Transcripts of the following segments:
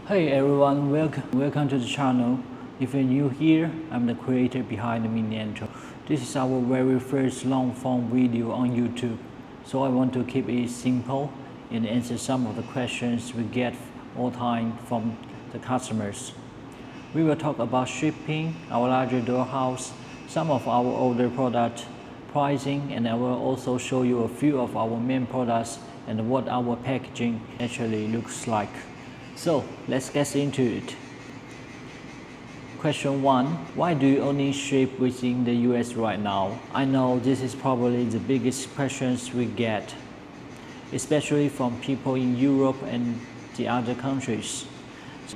Hey everyone, welcome to the channel. If you're new here, I'm the creator behind the Miniento. This is our very first long form video on YouTube. So I want to keep it simple and answer some of the questions we get all time from the customers. We will talk about shipping, our larger doorhouse, some of our older product pricing, and I will also show you a few of our main products and what our packaging actually looks like. So let's get into it. Question 1. Why do you only ship within the US right now? I know this is probably the biggest questions we get, especially from people in Europe and the other countries.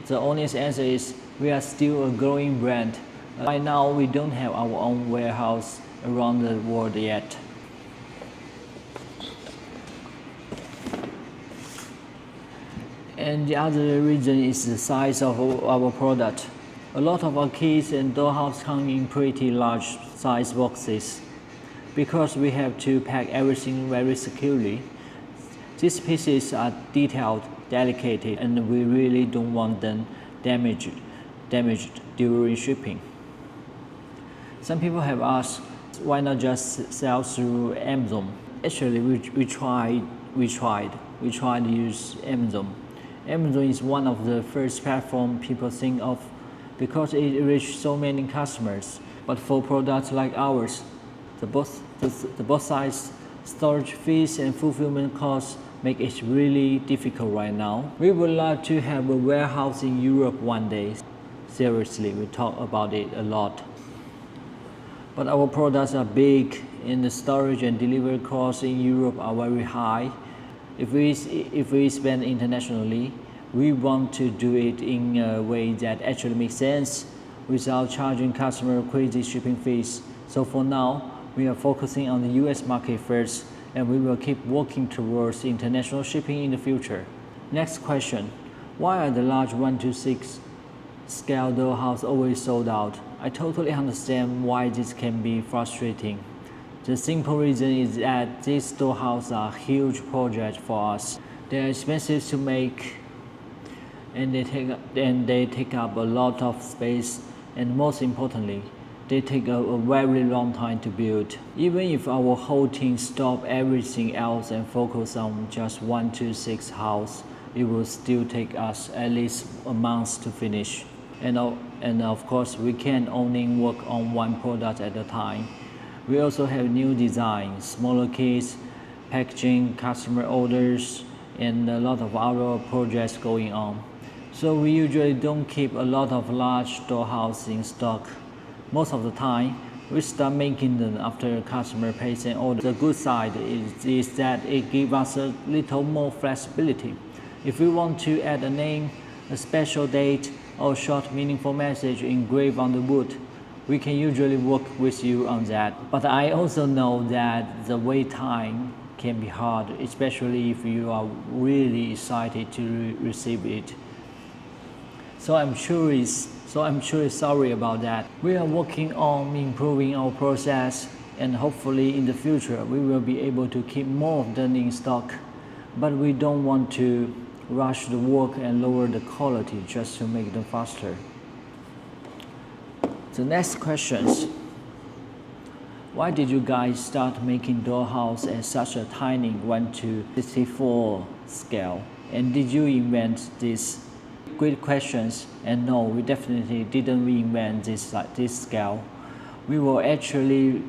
The honest answer is we are still a growing brand. Right now we don't have our own warehouse around the world yet. And the other reason is the size of our product. A lot of our keys and doorhouse come in pretty large size boxes. Because we have to pack everything very securely, these pieces are detailed, delicate, and we really don't want them damaged during shipping. Some people have asked, why not just sell through Amazon? Actually, we tried to use Amazon. Amazon is one of the first platforms people think of because it reaches so many customers. But for products like ours, the both sides, storage fees and fulfillment costs make it really difficult right now. We would like to have a warehouse in Europe one day. Seriously, we talk about it a lot. But our products are big and the storage and delivery costs in Europe are very high. If we spend internationally, we want to do it in a way that actually makes sense without charging customer crazy shipping fees. So for now, we are focusing on the US market first, and we will keep working towards international shipping in the future. Next question. Why are the large 1:6 scale doorhouse always sold out? I totally understand why this can be frustrating. The simple reason is that these doorhouses are a huge project for us. They are expensive to make and they take up a lot of space, and most importantly, they take a very long time to build. Even if our whole team stop everything else and focus on just 1:6 house, it will still take us at least a month to finish. And of course, we can only work on one product at a time. We also have new designs, smaller kits, packaging, customer orders, and a lot of other projects going on. So we usually don't keep a lot of large doorhouses in stock. Most of the time, we start making them after a customer pays an order. The good side is that it gives us a little more flexibility. If we want to add a name, a special date, or a short meaningful message engraved on the wood, we can usually work with you on that. But I also know that the wait time can be hard, especially if you are really excited to receive it. So I'm sure sorry about that. We are working on improving our process, and hopefully in the future we will be able to keep more of them in stock. But we don't want to rush the work and lower the quality just to make them faster. The next questions. Why did you guys start making doorhouse at such a tiny 1:64 scale? And did you invent this? Great questions. And no, we definitely didn't reinvent this scale. We were actually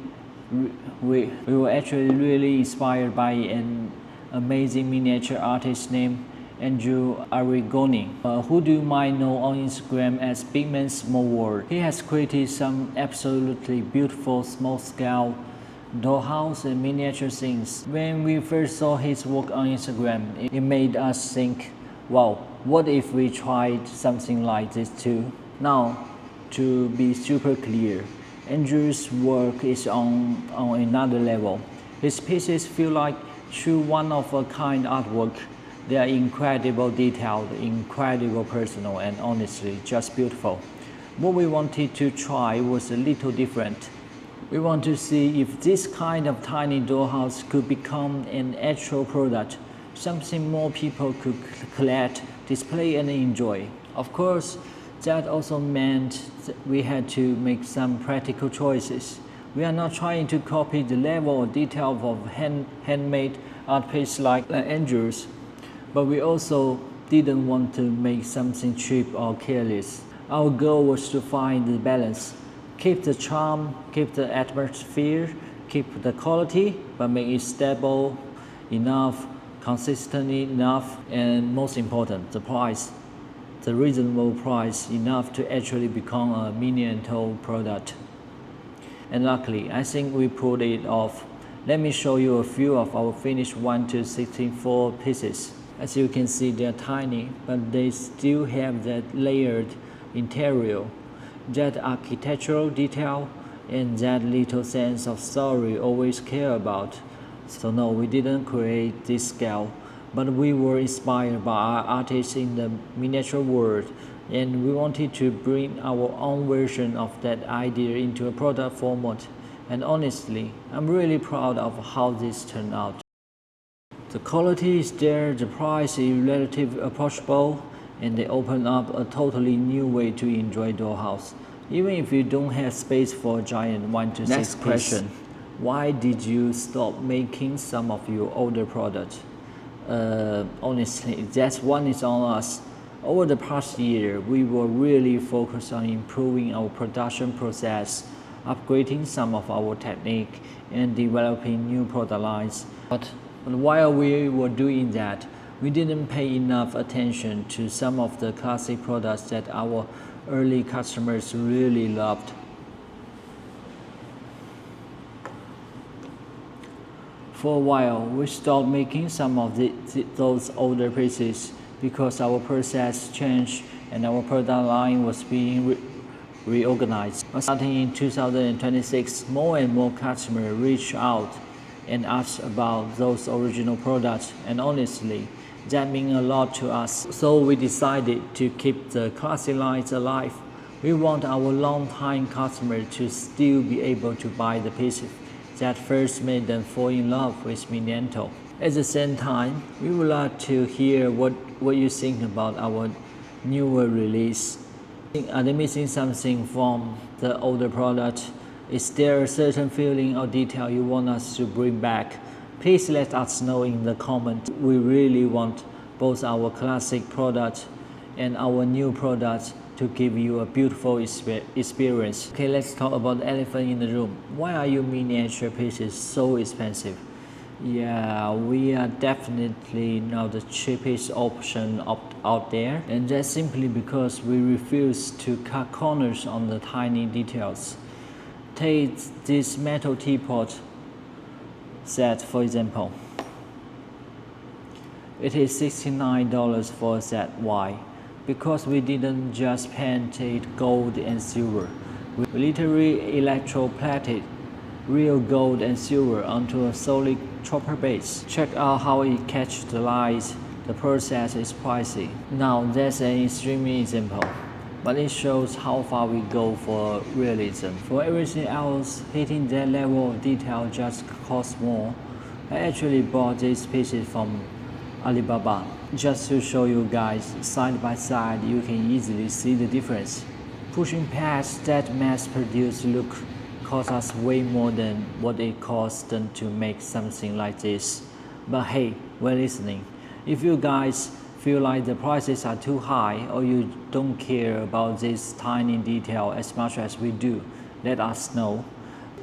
really inspired by an amazing miniature artist named Andrew Arigoni, who do you might know on Instagram as Big Man Small World. He has created some absolutely beautiful small-scale doorhouse and miniature things. When we first saw his work on Instagram, it made us think, wow, what if we tried something like this too? Now, to be super clear, Andrew's work is on another level. His pieces feel like true one-of-a-kind artwork. They are incredible detailed, incredible personal, and honestly, just beautiful. What we wanted to try was a little different. We want to see if this kind of tiny doorhouse could become an actual product, something more people could collect, display, and enjoy. Of course, that also meant that we had to make some practical choices. We are not trying to copy the level of detail of handmade art pieces like angels, but we also didn't want to make something cheap or careless. Our goal was to find the balance, keep the charm, keep the atmosphere, keep the quality, but make it stable enough, consistent enough, and most important, the price. The reasonable price enough to actually become a Miniento product. And luckily, I think we pulled it off. Let me show you a few of our finished 1 to 64 pieces. As you can see, they're tiny, but they still have that layered interior, that architectural detail, and that little sense of story we always care about. So no, we didn't create this scale, but we were inspired by our artists in the miniature world, and we wanted to bring our own version of that idea into a product format. And honestly, I'm really proud of how this turned out. The quality is there, the price is relatively approachable, and they open up a totally new way to enjoy dollhouse. Even if you don't have space for a giant 1 to 6 Next piece. question. Why did you stop making some of your older products? Honestly, that one is on us. Over the past year, we were really focused on improving our production process, upgrading some of our technique, and developing new product lines. But while we were doing that, we didn't pay enough attention to some of the classic products that our early customers really loved. For a while, we stopped making some of those older pieces because our process changed and our product line was being reorganized. But starting in 2026, more and more customers reach out and ask about those original products, and honestly, that means a lot to us. So we decided to keep the classic lines alive. We want our long-time customers to still be able to buy the pieces that first made them fall in love with Miniento. At the same time, we would like to hear what you think about our newer release. Are they missing something from the older product? Is there a certain feeling or detail you want us to bring back? Please let us know in the comments. We really want both our classic product and our new products to give you a beautiful experience. Okay, let's talk about the elephant in the room. Why are your miniature pieces so expensive? Yeah, we are definitely not the cheapest option out there, and that's simply because we refuse to cut corners on the tiny details. Take this metal teapot set for example. It is $69 for a set. Why? Because we didn't just paint it gold and silver. We literally electroplated real gold and silver onto a solid chopper base. Check out how it catches the light. The process is pricey. Now that's an extreme example, but it shows how far we go for realism. For everything else, hitting that level of detail just costs more. I actually bought these pieces from Alibaba. Just to show you guys, side by side, you can easily see the difference. Pushing past that mass-produced look cost us way more than what it cost them to make something like this. But hey, we're listening. If you guys feel like the prices are too high or you don't care about this tiny detail as much as we do, let us know.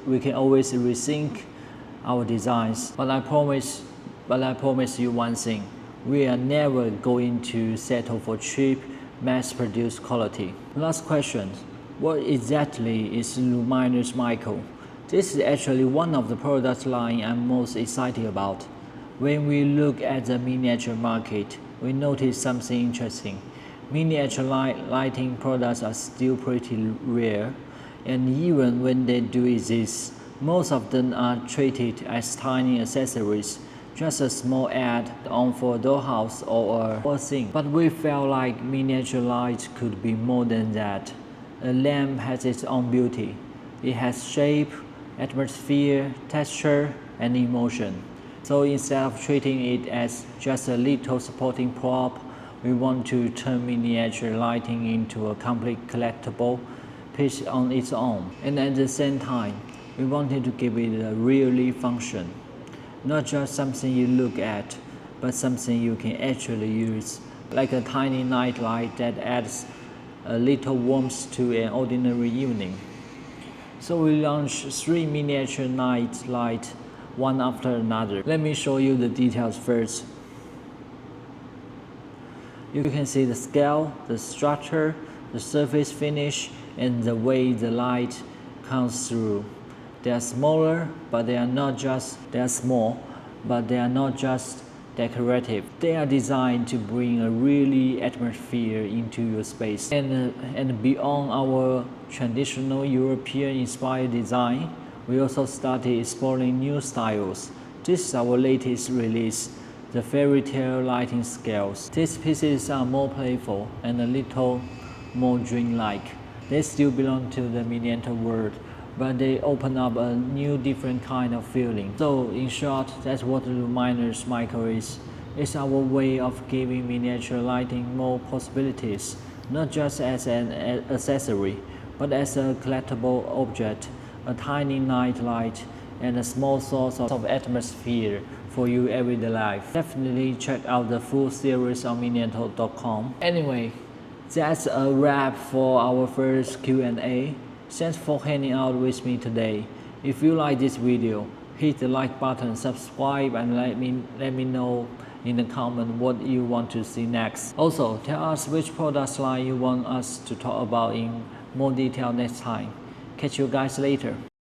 We can always rethink our designs, but I promise you one thing. We are never going to settle for cheap, mass-produced quality. Last question. What exactly is Luminous Micro? This is actually one of the product line I'm most excited about. When we look at the miniature market, we notice something interesting. Miniature lighting products are still pretty rare, and even when they do exist, most of them are treated as tiny accessories, just a small add-on for a dollhouse or a thing. But we felt like miniature light could be more than that. A lamp has its own beauty. It has shape, atmosphere, texture, and emotion. So instead of treating it as just a little supporting prop, we want to turn miniature lighting into a complete collectible piece on its own. And at the same time, we wanted to give it a really function. Not just something you look at, but something you can actually use, like a tiny night light that adds a little warmth to an ordinary evening. So we launched 3 miniature night lights, one after another. Let me show you the details first. You can see the scale, the structure, the surface finish, and the way the light comes through. They are smaller, but they are not just decorative. They are designed to bring a really atmosphere into your space. And beyond our traditional European-inspired design, we also started exploring new styles. This is our latest release, the fairy tale lighting scales. These pieces are more playful and a little more dreamlike. They still belong to the Miniento world, but they open up a new, different kind of feeling. So, in short, that's what the Luminous Micro is. It's our way of giving miniature lighting more possibilities, not just as an accessory, but as a collectible object, a tiny night light, and a small source of atmosphere for your everyday life. Definitely check out the full series on Miniento.com. Anyway, that's a wrap for our first Q&A. Thanks for hanging out with me today. If you like this video, hit the like button, subscribe, and let me know in the comment what you want to see next. Also, tell us which product line you want us to talk about in more detail next time. Catch you guys later.